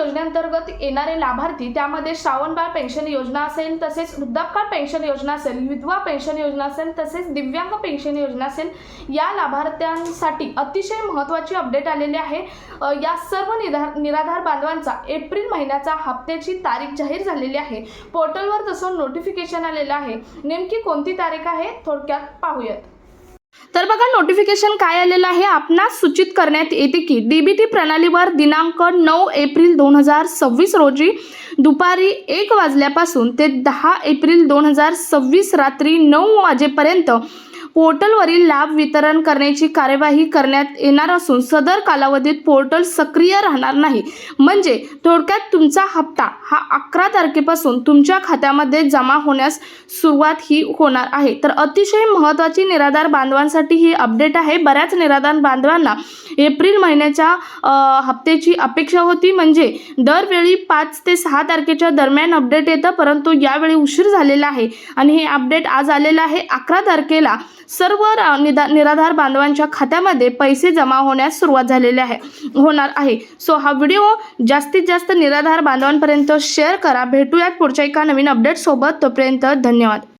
योजनेअंतर्गत येणारे लाभार्थी त्यामध्ये श्रावणबाळ पेन्शन योजना असेल, तसेच वृद्धापकाळ पेन्शन योजना असेल, विधवा पेन्शन योजना असेल, तसेच दिव्यांग पेन्शन योजना असेल, या लाभार्थ्यांसाठी अतिशय महत्त्वाची अपडेट आलेली आहे। या सर्व निराधार बांधवांचा एप्रिल महिन्याचा हप्त्याची तारीख जाहीर झालेली आहे। पोर्टलवर तसं नोटिफिकेशन आलेलं आहे। नेमकी कोणती तारीख आहे थोडक्यात पाहूयात। तर बघा, नोटिफिकेशन काय आलेलं आहे, आपणास सूचित करण्यात येते की डीबीटी प्रणालीवर दिनांक 9 एप्रिल 2026 रोजी दुपारी 1 वाजल्यापासून ते 10 एप्रिल 2026 रात्री 9 वाजेपर्यंत पोर्टलवरील लाभ वितरण करण्याची कार्यवाही करण्यात येणार असून सदर कालावधीत पोर्टल सक्रिय राहणार नाही। म्हणजे थोडक्यात तुमचा हप्ता हा 11 तारखेपासून तुमच्या खात्यामध्ये जमा होण्यास सुरुवात ही होणार आहे। तर अतिशय महत्त्वाची निराधार बांधवांसाठी ही अपडेट आहे। बऱ्याच निराधार बांधवांना एप्रिल महिन्याच्या हप्त्याची अपेक्षा होती, म्हणजे दरवेळी 5 ते 6 तारखेच्या दरम्यान अपडेट येतं, परंतु यावेळी उशीर झालेला आहे आणि हे अपडेट आज आलेलं आहे। 11 तारखेला सर्व निराधार बांधवांच्या खात्यामध्ये पैसे जमा होण्यास सुरुवात झालेली होणार आहे। सो हा व्हिडिओ जास्तीत जास्त निराधार बांधवांपर्यंत शेअर करा। भेटूयात पुढच्या एका नवीन अपडेट सोबत, तोपर्यंत धन्यवाद।